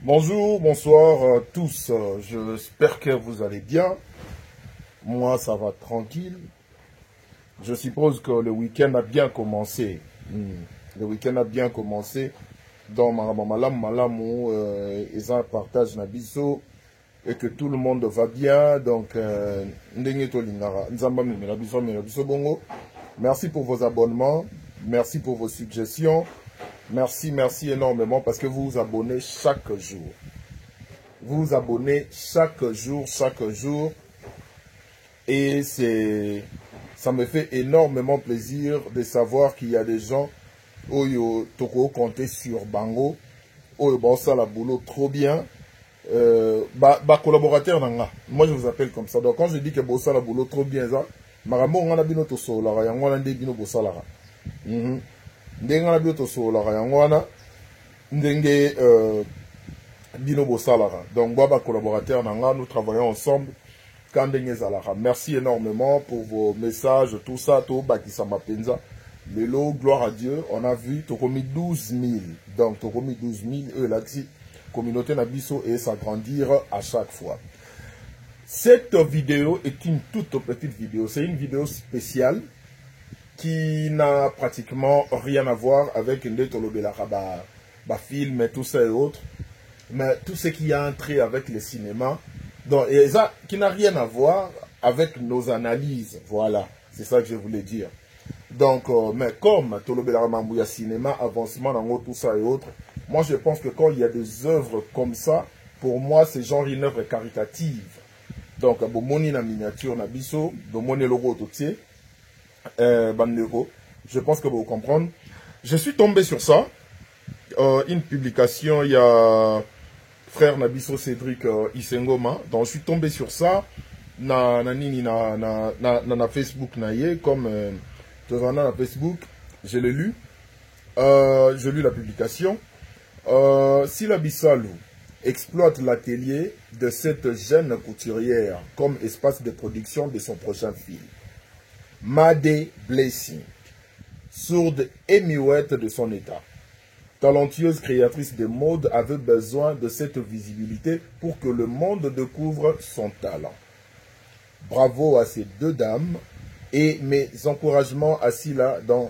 Bonjour, bonsoir à tous. J'espère que vous allez bien. Moi, ça va tranquille. Je suppose que le week-end a bien commencé. Le week-end a bien commencé. Dans Malamu, ils ont partage Nabiso et que tout le monde va bien. Donc, merci pour vos abonnements. Merci pour vos suggestions. Merci énormément parce que vous vous abonnez chaque jour. Vous vous abonnez chaque jour. Et ça me fait énormément plaisir de savoir qu'il y a des gens qui toko compter sur Bango, ça la boulot trop bien. Collaborateur nanga. Moi je vous appelle comme ça. Donc quand je dis que bossa la boulot trop bien ça, maramo on a bino to solara yango na ndé bino bossa lara. Ndenge na bino to solara yango na ndenge bino bossa lara. Donc baba collaborateur nanga, nous travaillons ensemble. Merci énormément pour vos messages, tout ça, tout Bakisa Mapenza. Lélo, gloire à Dieu, on a vu, tu as mis 12 000. Donc, tu as mis 12 000, eux là-dessus, communauté Nabiso et s'agrandir à chaque fois. Cette vidéo est une toute petite vidéo. C'est une vidéo spéciale qui n'a pratiquement rien à voir avec Ndetolo Belaraba, film et tout ça et autres. Mais tout ce qui a entré avec le cinéma, donc, et ça, qui n'a rien à voir avec nos analyses. Voilà, c'est ça que je voulais dire. Donc, mais comme Tolobela Mambouya cinéma, avancement dans tout ça et autres, moi je pense que quand il y a des œuvres comme ça, pour moi c'est genre une œuvre caritative. Donc, Bomoni na miniature na biso, Bomoni logo tout Bandeko, je pense que vous comprenez. Je suis tombé sur ça, une publication, il y a frère Nabiso Cédric Isengoma, donc je suis tombé sur ça na Facebook comme na Facebook, je l'ai lu, j'ai lu la publication. Sila Bissalou exploite l'atelier de cette jeune couturière comme espace de production de son prochain film. Made Blessing, sourde et muette de son état. Talentueuse créatrice de mode avait besoin de cette visibilité pour que le monde découvre son talent. Bravo à ces deux dames et mes encouragements à Sila dans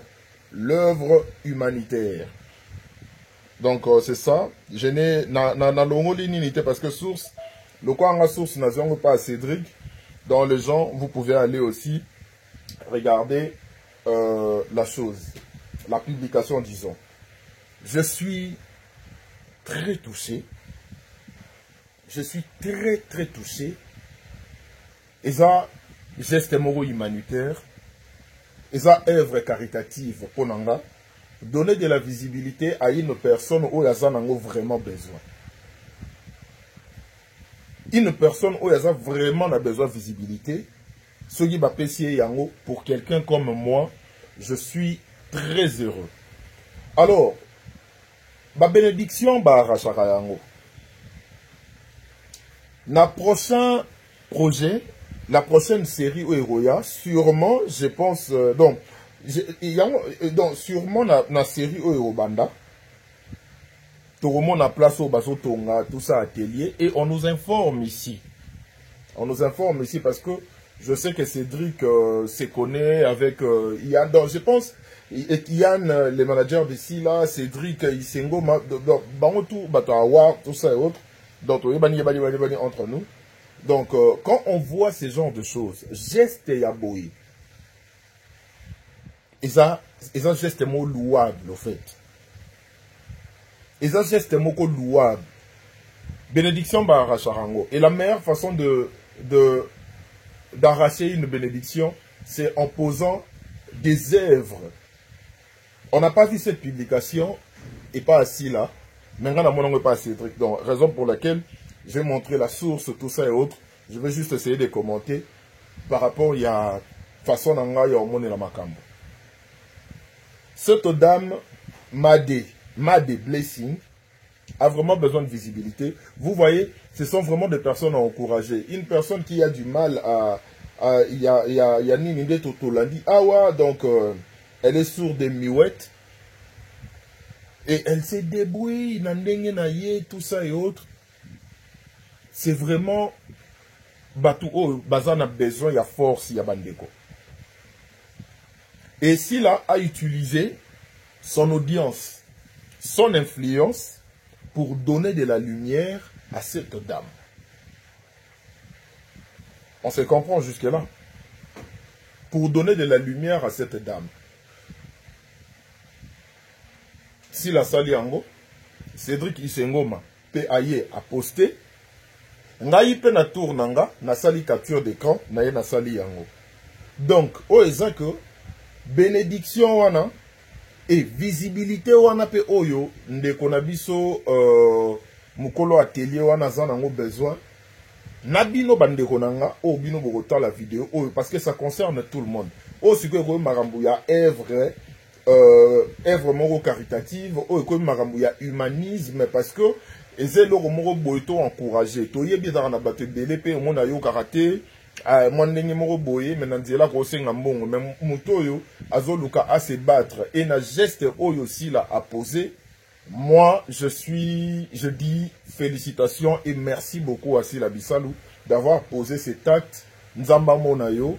l'œuvre humanitaire. Donc c'est ça. Je n'ai na longo l'inunité parce que source, le quoi en source n'a pas à Cédric. Dans les gens, vous pouvez aller aussi regarder la chose, la publication disons. Je suis très touché. Je suis très touché. Et ça, geste moro humanitaire. Et ça, œuvre caritative pour Nanga. Donner de la visibilité à une personne où il y a vraiment besoin. Une personne où il y a vraiment besoin de visibilité. Ce qui va pécier yango pour quelqu'un comme moi, je suis très heureux. Alors, ma bénédiction rachaka yango. Na prochain projet, la prochaine série au Héroïa, sûrement, je pense, donc sûrement na série au Hérobanda, tout le monde a place au Baso Tonga, tout ça atelier, et on nous informe ici. On nous informe ici parce que je sais que Cédric se connaît avec Yann, donc je pense, Yann, les managers d'ici là, Cédric, Isengo, tout ça et autres, donc entre nous. Donc, quand on voit ce genre de choses, geste yaboui, et ça geste mot louable, au fait. Et ça geste mot louable. Bénédiction baracharango. Et la meilleure façon d'arracher une bénédiction, c'est en posant des œuvres. On n'a pas vu cette publication, et pas assis là. Maintenant, on n'a pas Cédric. Donc, raison pour laquelle je vais montrer la source, tout ça et autres. Je vais juste essayer de commenter par rapport à la façon dont on a monté la macambo. Cette dame, Made Blessing, a vraiment besoin de visibilité. Vous voyez, ce sont vraiment des personnes à encourager. Une personne qui a du mal il y a Nininde Totolandi. Ah ouais, donc elle est sourde et muette. Et elle s'est débrouillée, tout ça et autres. C'est vraiment Batou Bazan a besoin, il y a force, il y a Bandeko. Et s'il a utilisé son audience, son influence pour donner de la lumière à cette dame. On se comprend jusque-là. Pour donner de la lumière à cette dame. Si la sali yango, Cédric Isengoma peut aille à poster. Ngai pe na tour nanga, na sali capture d'écran, na sali yango. Donc, que bénédiction wana et visibilité wana pe oyo ndeko na biso mukolo atelier wana za nango besoin. Nabino bandeko nanga o bino bokota la vidéo parce que ça concerne tout le monde. Si que marambo ya œuvre moro caritative, ko marambo ya humanisme parce que ezelo moro boito encourager. To yebi dans na bato belé pe mona yo karaté moi ndenge moro boye mais nanzela ko senga mbongo mais mutoyo azoluka à se battre et na geste oyo aussi là à poser. Moi, je dis félicitations et merci beaucoup à Sila Bissalou d'avoir posé cet acte. Nzamba monayo,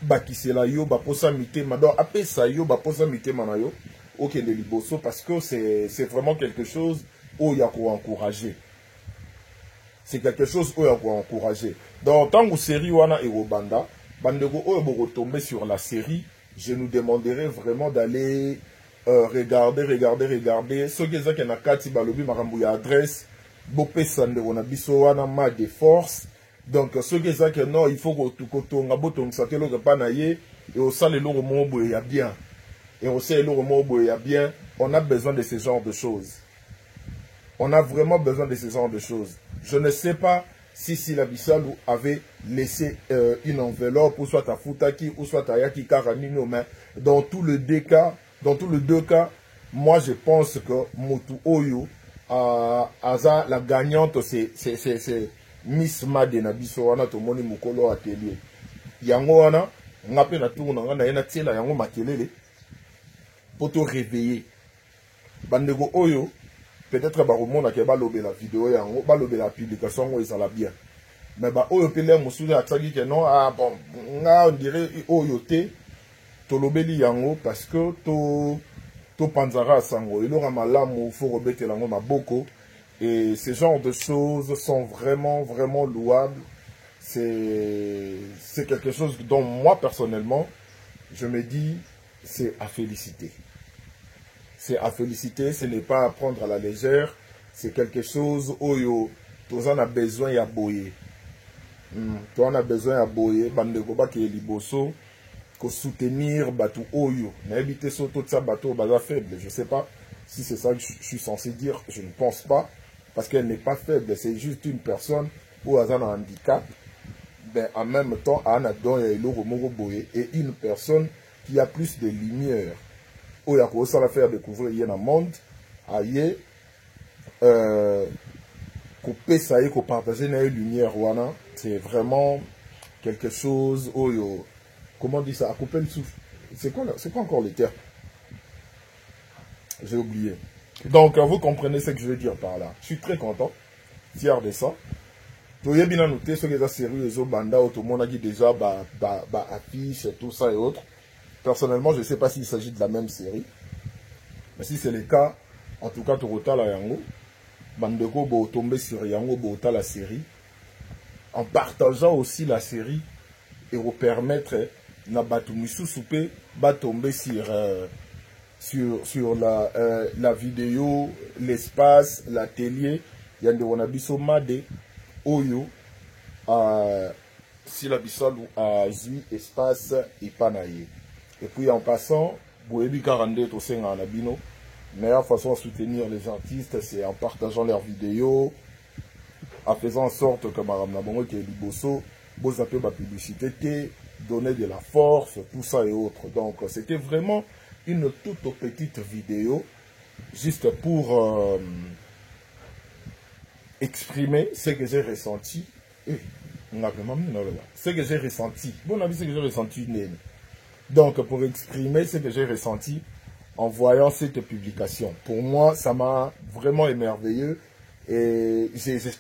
bakisela yo, baposa mite mado, apesa yo, baposa mite manayo, ok de liboso, parce que c'est vraiment quelque chose où il y a quoi encourager. C'est quelque chose où il y a quoi encourager. Donc, tant que série wana et Banda, bandego où vous tomber sur la série, je nous demanderai vraiment d'aller regarder. Ce qui est que na kati balobi marambu ya adresse, bopé sande on a biso wana ma de force. Donc ce qui est que non, il faut que kotonga botonga satelo que panaye et au sale lo mobo ya bien. Et au sale lo mobo ya bien, on a besoin de ce genre de choses. On a vraiment besoin de ce genre de choses. Je ne sais pas si Sila Bissalou avait laissé une enveloppe ou soit à Futaki ou soit à Yaki Karamino, mais dans tous les deux cas, moi je pense que Motu Oyo, la gagnante, c'est Miss Made Nabiso wana to moni mukolo atelier. Yango wana, ngape na tour na yena tiela yango makelele pour te réveiller. Bandego Oyo, peut-être baromona ke balobe la vidéo yango, balobe la publication ngo ezala bien. Mais ba Oyo pele musude atsaki ke non, bon, nga on dirait Oyo te tolobeli yango parce que to panzara sango ilora malamu faut rebeter lango maboko et ce genre de choses sont vraiment louables. C'est quelque chose dont moi personnellement je me dis c'est à féliciter. C'est à féliciter, ce n'est pas à prendre à la légère, c'est quelque chose oyo tous en a besoin ya boyer. Tu en as besoin ya boyer bandeko ba ke liboso ko soutenir Batou Oyo. N'habiter sur tout ça bateau baza faible. Je sais pas si c'est ça que je suis censé dire. Je ne pense pas. Parce qu'elle n'est pas faible. C'est juste une personne où elle a un handicap. Ben, en même temps, elle a et une personne qui a plus de lumière. Où il y a quoi ça la faire découvrir il y a un monde. Aïe. Couper ça et partager une lumière. C'est vraiment quelque chose où comment on dit ça? À couper le souffle. C'est quoi encore les termes? J'ai oublié. Donc, vous comprenez ce que je veux dire par là. Je suis très content, fier de ça. Tu as bien noté ce que la série les banda tout le monde a dit déjà affiche tout ça et autres. Personnellement, je ne sais pas s'il s'agit de la même série. Mais si c'est le cas, en tout cas, tu retales la Yango. Bandeko va tomber sur Yango, va la série. En partageant aussi la série et vous permettre na batu misusupe va tomber sur la vidéo, l'espace, l'atelier. Yande wanabiso made oyo si la Bissalou a zui espace et panaye. Et puis en passant, boebi 42 to senga na bino. Meilleure façon de soutenir les artistes, c'est en partageant leurs vidéos, en faisant en sorte que Madame Nabongo qui est liboso, vous appelez ma publicité, donner de la force, tout ça et autres. Donc c'était vraiment une toute petite vidéo, juste pour exprimer ce que j'ai ressenti. Ce que j'ai ressenti. Bon avis, ce que j'ai ressenti. Donc pour exprimer ce que j'ai ressenti en voyant cette publication. Pour moi, ça m'a vraiment émerveillé. Et je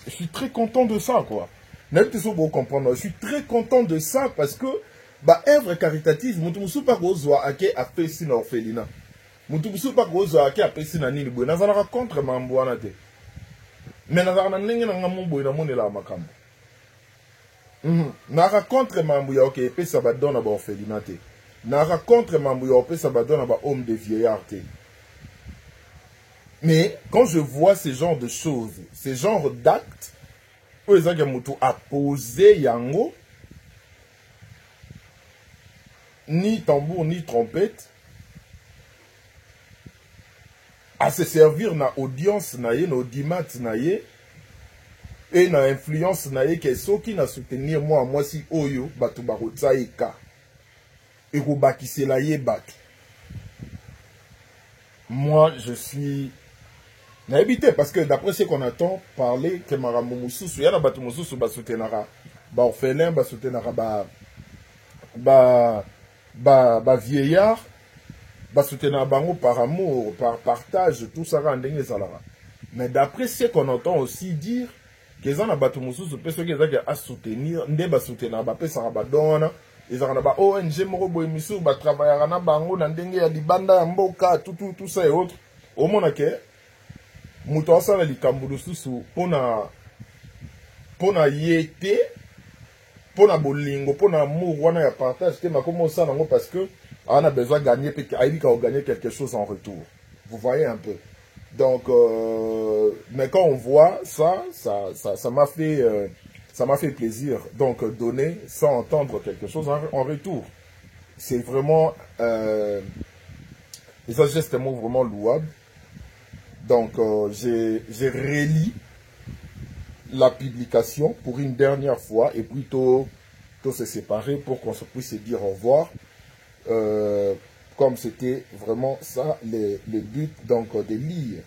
suis très content de ça, quoi. Je suis très content de ça parce que, bah, œuvre caritative, mutu pas kozwa ake apesi na orphelinat. Mutu pas kozwa ake apesi na nini boy. Nazala contre mamboana te. Mais nazala na ndenge na ngamu boy na monela makambo. Nara contre mambo ya ok pesa ba dona ba orphelinat te. Nara contre mambo ya pesa ba dona ba homme de vieillard te. Mais quand je vois ce genre de choses, ce genre d'actes, a posé yango, ni tambour, ni trompette, à se servir na audience naye, na audimat naye, et na influence naye, que ceux qui na soutenir moi si oyo, batu barotsa eka, et robakise la ye batu. Moi, je suis n'a évité parce que d'après ce qu'on entend parler que marambo mususu yana batu mususu ba soutenara ba orphelin ba soutenara ba vieillard ba soutenara bango par amour par partage tout ça randenge salara. Mais d'après ce qu'on entend aussi dire que les gens batu mususu pe ceux qui à soutenir nde ba soutenara ba pesa ba dona ezaka na ba ONG moko boy misu ba travaillera na bango na ndenge ya libanda ya mboka tout ça et autres au mona ke muto asala likambo lususu pona yete pona bolingo pona amour wana ya partage te makomo osala nango parce que on a besoin de gagner peut gagner quelque chose en retour. Vous voyez un peu. Donc mais quand on voit ça m'a fait plaisir donc donner sans entendre quelque chose en retour. C'est vraiment et ça c'est un mot vraiment louable. Donc, j'ai relis la publication pour une dernière fois et puis tout se séparer pour qu'on se puisse dire au revoir. Comme c'était vraiment ça le but donc de lire.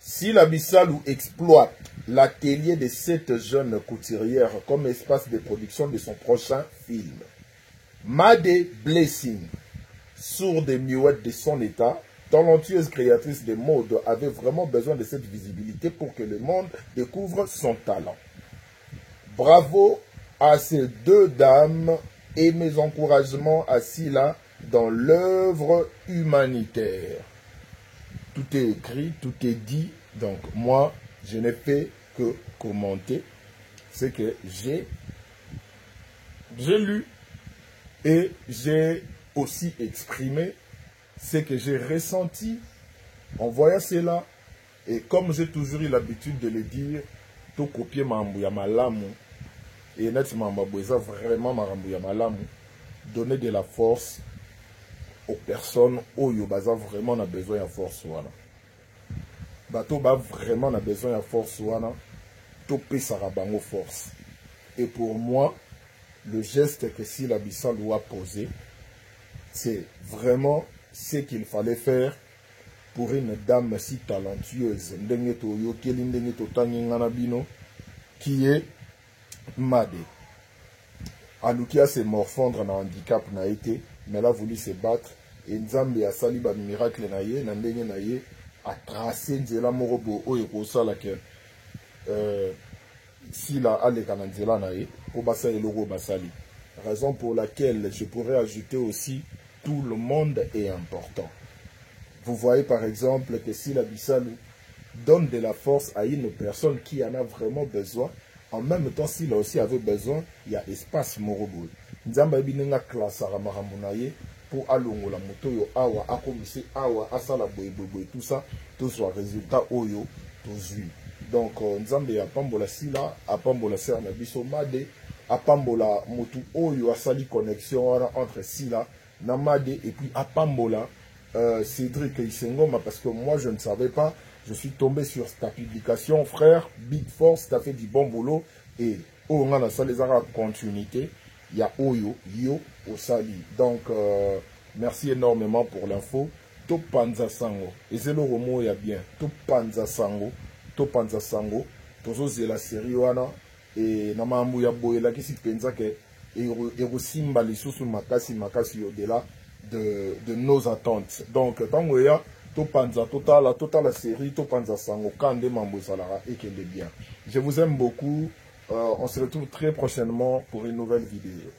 Si la Bissalou exploite l'atelier de cette jeune couturière comme espace de production de son prochain film, Made Blessing, sourde et muette de son état, talentueuse créatrice de mode, avait vraiment besoin de cette visibilité pour que le monde découvre son talent. Bravo à ces deux dames et mes encouragements assis là dans l'œuvre humanitaire. Tout est écrit, tout est dit, donc moi je n'ai fait que commenter ce que j'ai lu et j'ai aussi exprimé ce que j'ai ressenti en voyant cela. Et comme j'ai toujours eu l'habitude de le dire, tout copier Mambouya Malamu, et nettement vraiment Mambouya Malamu, donner de la force aux personnes où Yobaza vraiment a besoin de force. Bato ba vraiment a besoin de force. Tout peut s'arabango force. Et pour moi, le geste que Sila Bissau doit poser, c'est vraiment ce qu'il fallait faire pour une dame si talentueuse qui est Made. Alukia se morfondre na handicap na été, mais elle a voulu se battre et Nzambe a sali ba miracle na ye na ndenge na ye a tracé nzela morobo oyo ko sala ke si la aleka na nzela na ye po basa eloko basali. Raison pour laquelle je pourrais ajouter aussi tout le monde est important. Vous voyez par exemple que si la Bissalou donne de la force à une personne qui en a vraiment besoin, en même temps s'il aussi avait besoin, il y a espace moroboul. Nzamba binenga classe ramaramounaye pour alongo la moto yo awa akomise awa asala boy tout ça, tout soit résultat oyo tout. Donc Nzambe apambola sila apambola ser na biso Made apambola motu oyo asali connexion entre sila Namade et puis apambola Cédric Isengoma, parce que moi je ne savais pas, je suis tombé sur ta publication, frère, Big Force, tu as fait du bon boulot, et on a ça les arabes continuité, il y a Oyo, Yo, Osali. Donc merci énormément pour l'info. Top Panza Sango, et c'est le romo, il y a bien, Top Panza Sango, toujours la série wana, et Namambu ya boye la qui s'y pensa que et Simba les sous makasi au-delà. de nos attentes. Donc, tango ya, to panza, tota la série, to panza sango, kande mambo salara, et qu'elle est bien. Je vous aime beaucoup. On se retrouve très prochainement pour une nouvelle vidéo.